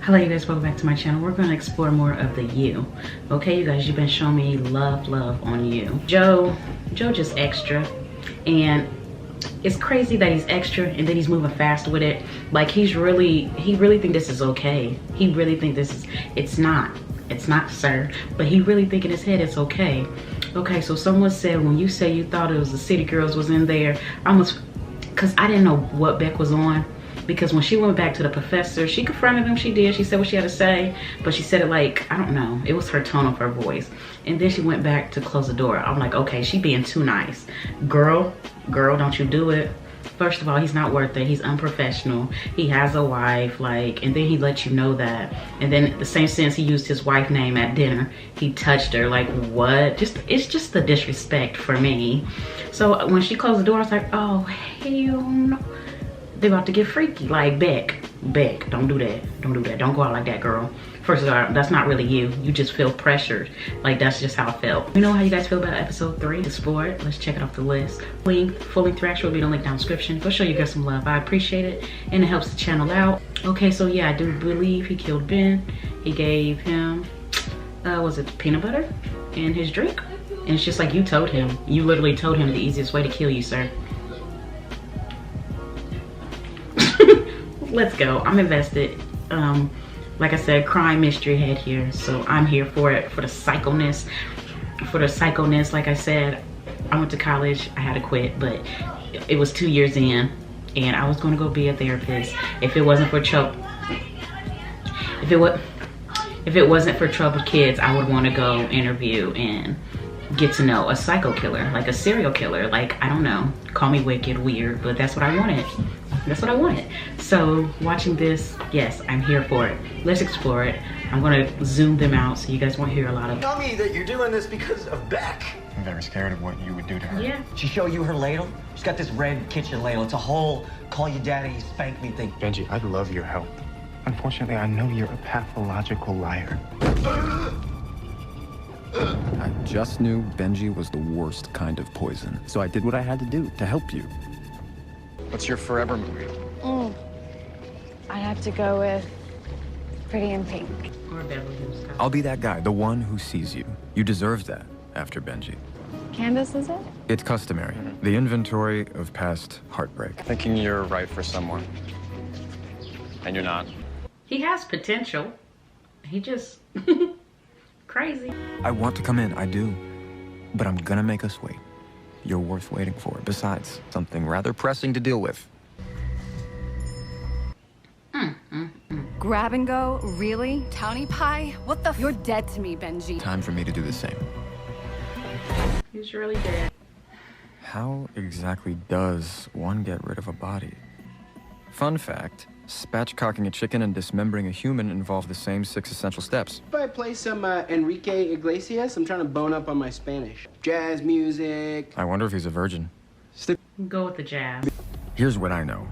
Hello you guys, welcome back to my channel. We're going to explore more of the you. Okay, you guys, you've been showing me love on you. Joe just extra, and it's crazy that he's extra and then he's moving fast with it. Like he really think this is okay. He really think this is, it's not, sir, but he really think in his head it's okay. Okay, so someone said when you say you thought it was the City Girls was in there, because I didn't know what Beck was on. Because when she went back to the professor, she confronted him, she did. She said what she had to say, but she said it like, I don't know. It was her tone of her voice. And then she went back to close the door. I'm like, okay, she being too nice. Girl, don't you do it. First of all, he's not worth it. He's unprofessional. He has a wife, like, and then he let you know that. And then the same sense he used his wife's name at dinner. He touched her, like, what? It's just the disrespect for me. So when she closed the door, I was like, oh, hell no. They're about to get freaky. Like, Beck, don't do that. Don't go out like that, girl. First of all, that's not really you. You just feel pressured. Like, that's just how I felt. You know how you guys feel about episode 3? Explore it. Let's check it off the list. Full-length reaction will be in the link down in the description. Go show you guys some love. I appreciate it, and it helps the channel out. Okay, so yeah, I do believe he killed Ben. He gave him, was it peanut butter in his drink? And it's just like you told him. You literally told him the easiest way to kill you, sir. Let's go. I'm invested. Like I said, crime mystery head here, so I'm here for it, for the psychoness. Like I said, I went to college. I had to quit, but it was 2 years in, and I was going to go be a therapist. If it wasn't for troubled kids, I would want to go interview and get to know a psycho killer, like a serial killer. Like, I don't know, call me wicked, weird, but that's what I wanted. So watching this, yes, I'm here for it. Let's explore it. I'm gonna zoom them out so you guys won't hear a lot of. Tell me that you're doing this because of Beck. I'm very scared of what you would do to her. Yeah. She show you her ladle? She's got this red kitchen ladle. It's a whole call you daddy, spank me thing. Benji, I'd love your help. Unfortunately, I know you're a pathological liar. I just knew Benji was the worst kind of poison, so I did what I had to do to help you. What's your forever movie? I'd have to go with Pretty in Pink. Or Beverly Hills Cop. I'll be that guy, the one who sees you. You deserved that after Benji. Candace, is it? It's customary. The inventory of past heartbreak. Thinking you're right for someone. And you're not. He has potential. He just crazy. I want to come in, I do. But I'm gonna make us wait. You're worth waiting for. Besides, something rather pressing to deal with. Grab and go? Really? Townie pie? What the f? You're dead to me, Benji. Time for me to do the same. He's really dead. How exactly does one get rid of a body? Fun fact, spatchcocking a chicken and dismembering a human involve the same 6 essential steps. If I play some Enrique Iglesias, I'm trying to bone up on my Spanish. Jazz music. I wonder if he's a virgin. Go with the jazz. Here's what I know.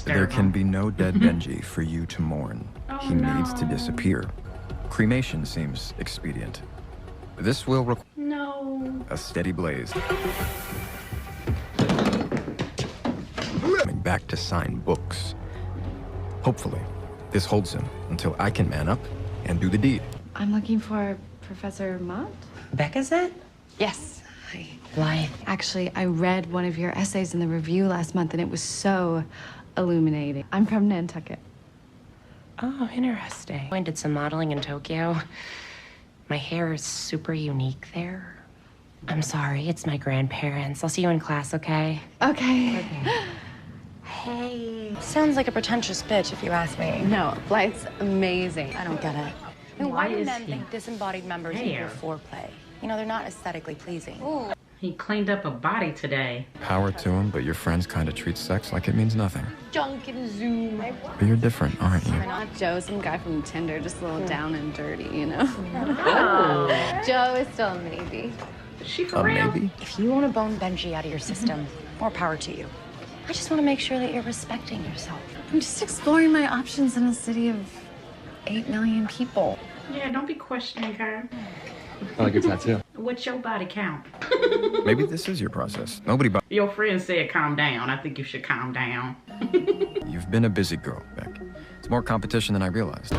There can be no dead Benji for you to mourn. He needs to disappear. Cremation seems expedient. This will require a steady blaze. Coming back to sign books. Hopefully, this holds him until I can man up and do the deed. I'm looking for Professor Mott. Beck, is it? Yes. Hi. Why? Actually, I read one of your essays in the review last month, and it was so illuminating. I'm from Nantucket. Oh, interesting. I did some modeling in Tokyo. My hair is super unique there. I'm sorry, it's my grandparents. I'll see you in class, okay? Okay. Hey. Sounds like a pretentious bitch, if you ask me. No, Blythe's amazing. I don't get it. Why do is men he think disembodied members equal foreplay? You know, they're not aesthetically pleasing. Ooh. He cleaned up a body today. Power to him, but your friends kind of treat sex like it means nothing. Junk and Zoom. But you're different, aren't you? Not Joe, some guy from Tinder, just a little down and dirty, you know? Oh. Joe is still a maybe. Is she for A real? maybe? If you want to bone Benji out of your system, more power to you. I just want to make sure that you're respecting yourself. I'm just exploring my options in a city of 8 million people. Yeah, don't be questioning her. I like your tattoo. What's your body count? Maybe this is your process. Nobody but Your friend said calm down. I think you should calm down. you've been a busy girl, Beck. It's more competition than I realized.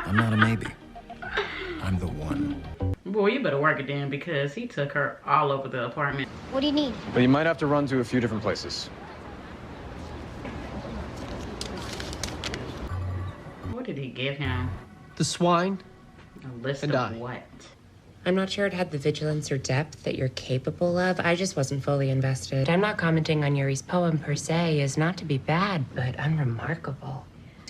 I'm not a maybe. I'm the one. Boy, you better work it then, because he took her all over the apartment. What do you need? But you might have to run to a few different places. What did he give him? The swine. A list And of I. what? I'm not sure it had the vigilance or depth that you're capable of. I just wasn't fully invested. I'm not commenting on Yuri's poem per se as not to be bad, but unremarkable.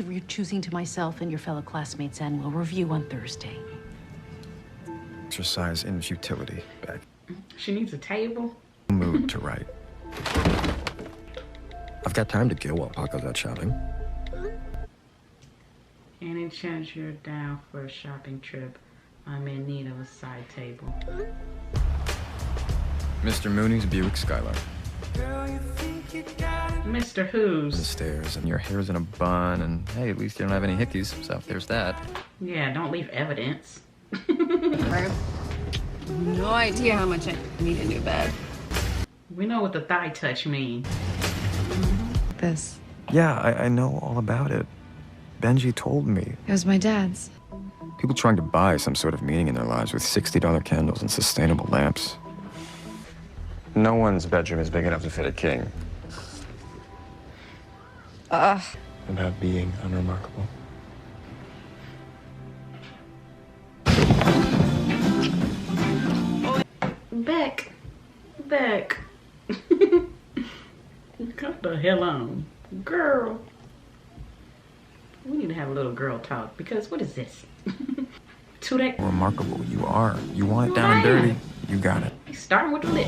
We're choosing to myself and your fellow classmates, and we'll review on Thursday. Exercise in futility. Back. She needs a table? Mood to write. I've got time to kill while Paco's out shopping. Any chance you're down for a shopping trip? I'm in need of a side table. Mr. Mooney's Buick Skylark. Mr. Who's? The stairs, and your hair's in a bun, and hey, at least you don't have any hickeys, so there's that. Yeah, don't leave evidence. No idea how much I need a new bed. We know what the thigh touch means. This. Yeah, I know all about it. Benji told me. It was my dad's. People trying to buy some sort of meaning in their lives with $60 candles and sustainable lamps. No one's bedroom is big enough to fit a king. About being unremarkable. Beck. Cut the hell on. Girl. We need to have a little girl talk, because what is this? Remarkable you are. You want it down and dirty, you got it. He's starting with the lip.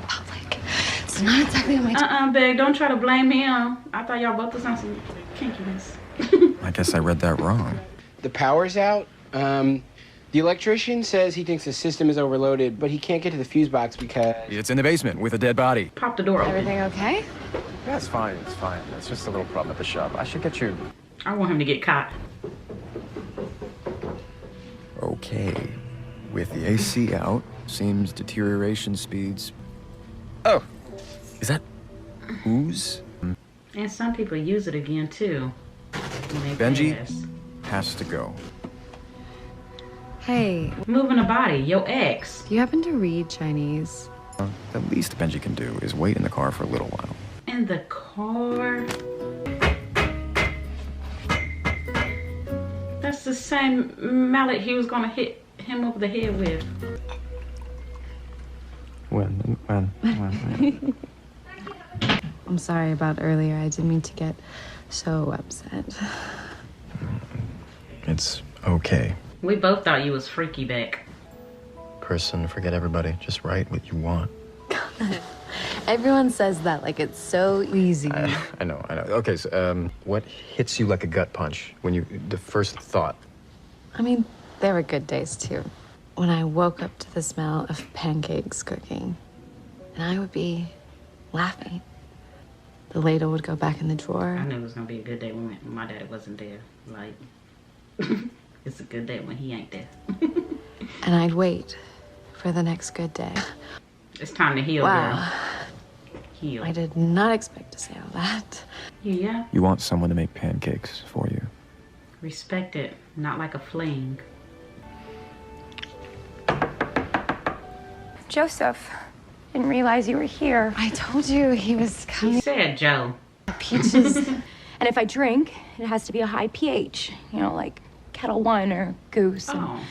Public. It's not exactly on my Beg, don't try to blame him. I thought y'all both was on some kinkiness. I guess I read that wrong. The power's out. The electrician says he thinks the system is overloaded, but he can't get to the fuse box because... It's in the basement with a dead body. Pop the door open. Everything okay? Yeah, it's fine, it's fine. It's just a little problem at the shop. I should get you... I want him to get caught. Okay. With the AC out, seems deterioration speeds... Oh! Is that ooze? And some people use it again, too. When they Benji pass. has to go. Hey, Moving a body, your ex. do you happen to read Chinese? The least Benji can do is wait in the car for a little while. In the car. That's the same mallet he was gonna hit him over the head with. When? I'm sorry about earlier. I didn't mean to get so upset. It's okay. We both thought you was freaky, Beck. Person, forget everybody. Just write what you want. Everyone says that like it's so easy. I know. Okay, so, what hits you like a gut punch when the first thought? I mean, there were good days too. When I woke up to the smell of pancakes cooking, and I would be laughing. The ladle would go back in the drawer. I knew it was gonna be a good day when my daddy wasn't there. Like, it's a good day when he ain't there. And I'd wait for the next good day. It's time to heal, Wow. girl. Heal. I did not expect to say all that. Yeah. You want someone to make pancakes for you. Respect it, not like a fling. Joseph, didn't realize you were here. I told you he was He coming. said Joe. Peaches. And if I drink, it has to be a high pH. You know, like Kettle One or Goose. And Oh,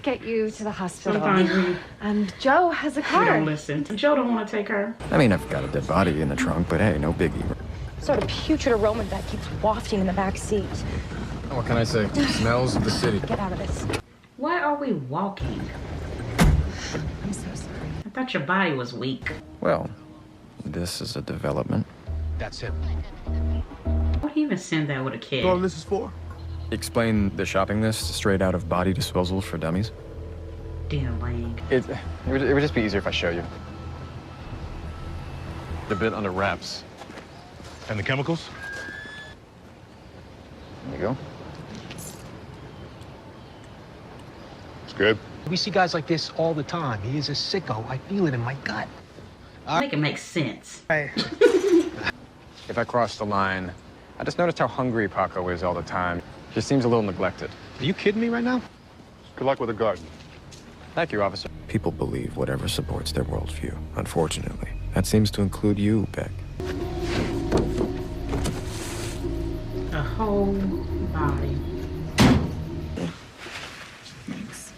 Get you to the hospital. sometimes Joe has a we car. don't listen. Joe don't want to take her. I mean, I've got a dead body in the trunk, but hey, no biggie. sort of putrid aroma that keeps wafting in the back seat. What can I say? Smells of the city. Get out of this. Why are we walking? I'm so sorry. I thought your body was weak. Well, this is a development. That's it. Why would he even send that with a kid? All this is for? Explain the shopping list straight out of Body Disposal for Dummies. Damn lame. It would just be easier if I show you. A bit under wraps. And the chemicals? There you go. It's good. We see guys like this all the time. He is a sicko. I feel it in my gut. Make it make sense. If I cross the line, I just noticed how hungry Paco is all the time. Just seems a little neglected. Are you kidding me right now? Good luck with the garden. Thank you, officer. People believe whatever supports their worldview, unfortunately. That seems to include you, Beck. A whole body. Thanks.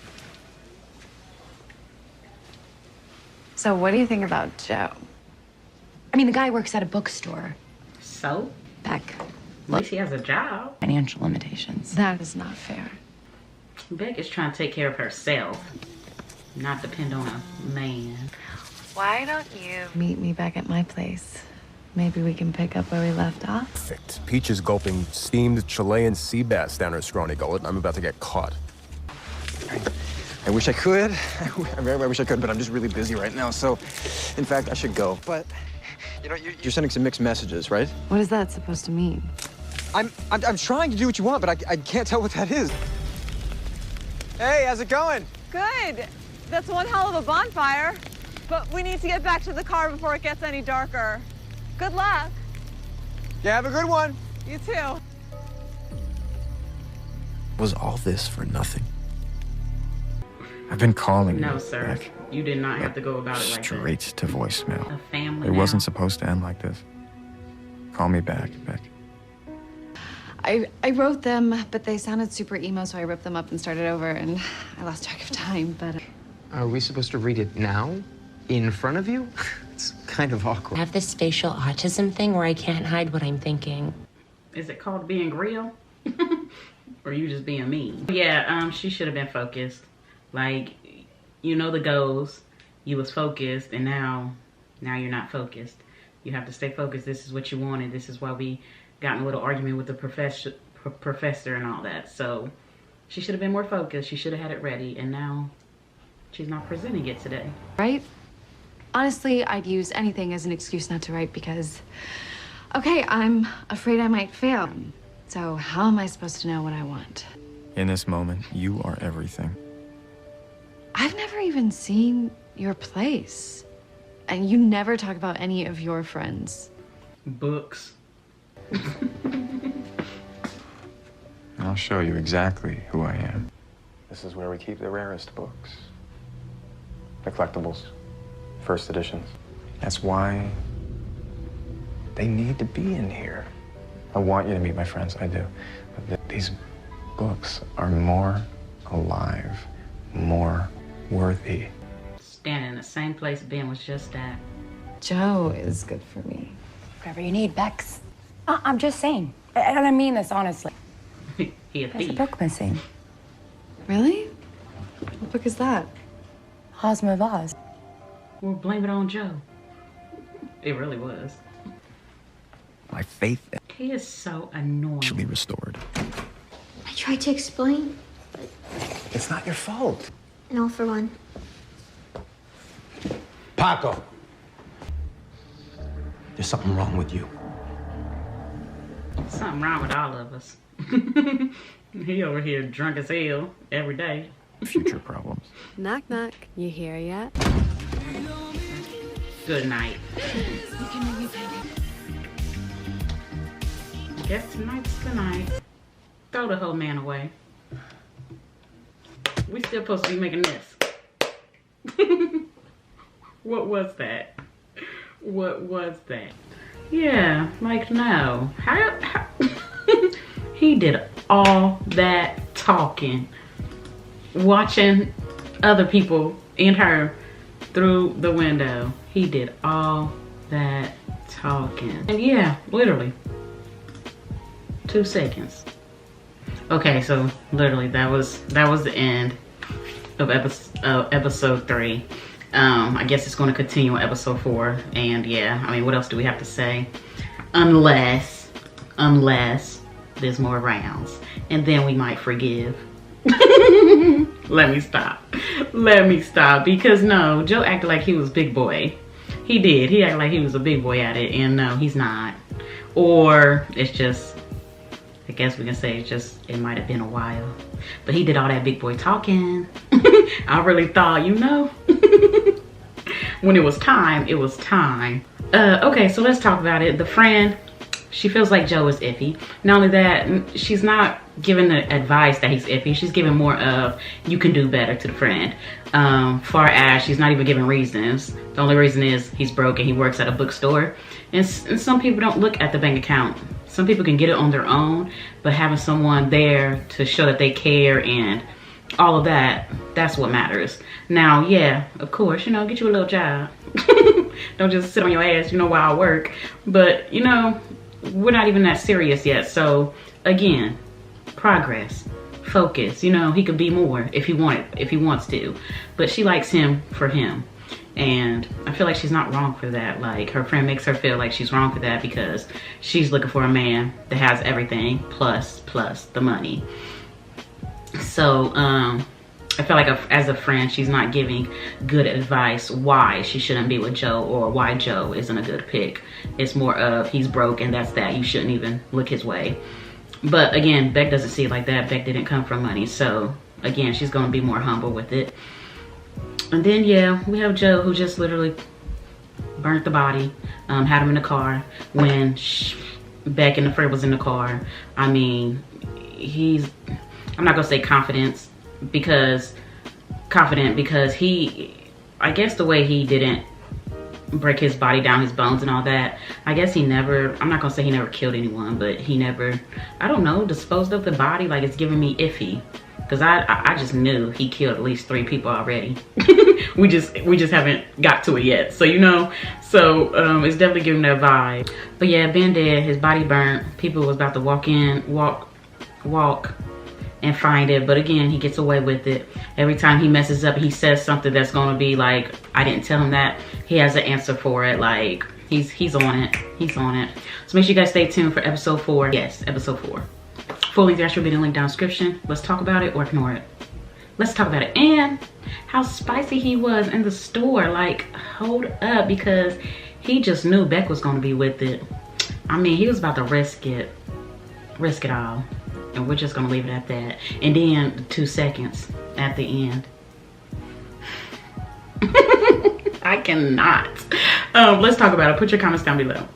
So what do you think about Joe? I mean, the guy works at a bookstore. So? Beck. At least he has a job. Financial limitations. That is not fair. Beck is trying to take care of herself, not depend on a man. Why don't you meet me back at my place? Maybe we can pick up where we left off. Perfect. Peach is gulping steamed Chilean sea bass down her scrawny gullet, and I'm about to get caught. I wish I could. I wish I could, but I'm just really busy right now. So, in fact, I should go. But, you know, you're sending some mixed messages, right? What is that supposed to mean? I'm trying to do what you want, but I can't tell what that is. Hey, how's it going? Good. That's one hell of a bonfire. But we need to get back to the car before it gets any darker. Good luck. Yeah, have a good one. You too. Was all this for nothing? I've been calling No, you, sir. Beck, You did not have to go about it like that. straight to voicemail. A family It now. wasn't supposed to end like this. Call me back, Beck. I wrote them, but they sounded super emo, so I ripped them up and started over, and I lost track of time, but... Are we supposed to read it now? In front of you? It's kind of awkward. I have this facial autism thing where I can't hide what I'm thinking. Is it called being real? Or you just being mean? Yeah, she should have been focused. Like, you know the goals. You was focused, and now you're not focused. You have to stay focused. This is what you wanted. This is why we got in a little argument with the professor and all that. So she should have been more focused. She should have had it ready, and now she's not presenting it today. Right? Honestly, I'd use anything as an excuse not to write because, okay, I'm afraid I might fail. So how am I supposed to know what I want? In this moment, you are everything. I've never even seen your place. And you never talk about any of your friends. Books. I'll show you exactly who I am. This is where we keep the rarest books. The collectibles. First editions. That's why they need to be in here. I want you to meet my friends, I do. But these books are more alive, more worthy. Standing in the same place Ben was just at. Joe is good for me. Whatever you need, Bex. I'm just saying. And I mean this honestly. He a There's a thief. book missing. Really? What book is that? Ozma of Oz. We'll blame it on Joe. It really was. My faith He is so annoying. should be restored. I tried to explain, but It's not your fault. no for one. Paco. There's something wrong with you. Something wrong with all of us. He over here drunk as hell every day. Future problems. Knock, knock. You here yet? Good night. Guess tonight's the night. Throw the whole man away. We still supposed to be making this. What was that? What was that? Yeah, like no. How he did all that talking, watching other people and her through the window. He did all that talking. And yeah, literally 2 seconds. Okay, so literally that was the end of episode 3. I guess it's going to continue on episode 4, and yeah, I mean, what else do we have to say? Unless there's more rounds, and then we might forgive. Let me stop, because no, Joe acted like he was big boy. He did. He acted like he was a big boy at it, and no, he's not. Or it's just, I guess we can say it's just, it might have been a while. But he did all that big boy talking. I really thought, you know, when it was time, it was time. Okay, so let's talk about it. The friend, She feels like Joe is iffy. Not only that, she's not giving the advice that he's iffy. She's giving more of, you can do better to the friend. Far as she's not even giving reasons. The only reason is he's broke and he works at a bookstore. And some people don't look at the bank account. Some people can get it on their own, but having someone there to show that they care and all of that, that's what matters. Now, yeah, of course, you know, get you a little job. Don't just sit on your ass, you know, while I work. But, you know, we're not even that serious yet. So, again, progress, focus. You know, he could be more if he wants to. But she likes him for him. And I feel like she's not wrong for that. Like, her friend makes her feel like she's wrong for that because she's looking for a man that has everything plus the money. So, I feel like as a friend, she's not giving good advice why she shouldn't be with Joe or why Joe isn't a good pick. It's more of, he's broke and that's that. You shouldn't even look his way. But again, Beck doesn't see it like that. Beck didn't come from money. So again, she's going to be more humble with it. And then, yeah, we have Joe who just literally burnt the body, had him in the car when Beck and the friend was in the car. I mean, I'm not going to say confident because he, I guess the way he didn't break his body down, his bones and all that, I guess he never, I'm not gonna say he never killed anyone, but he never, I don't know, disposed of the body. Like, it's giving me iffy because I just knew he killed at least 3 people already. we just haven't got to it yet, so you know. So it's definitely giving that vibe. But yeah, Ben dead, his body burnt. People was about to walk and find it, but again, he gets away with it. Every time he messes up, he says something that's gonna be like, I didn't tell him that. He has an answer for it. Like, he's on it. He's on it. So make sure you guys stay tuned for episode 4. Yes, episode 4. Full-length actual video link down in the description. Let's talk about it or ignore it. Let's talk about it. And how spicy he was in the store. Like, hold up, because he just knew Beck was gonna be with it. I mean, he was about to risk it all. And we're just gonna leave it at that. And then 2 seconds at the end. I cannot. Let's talk about it. Put your comments down below.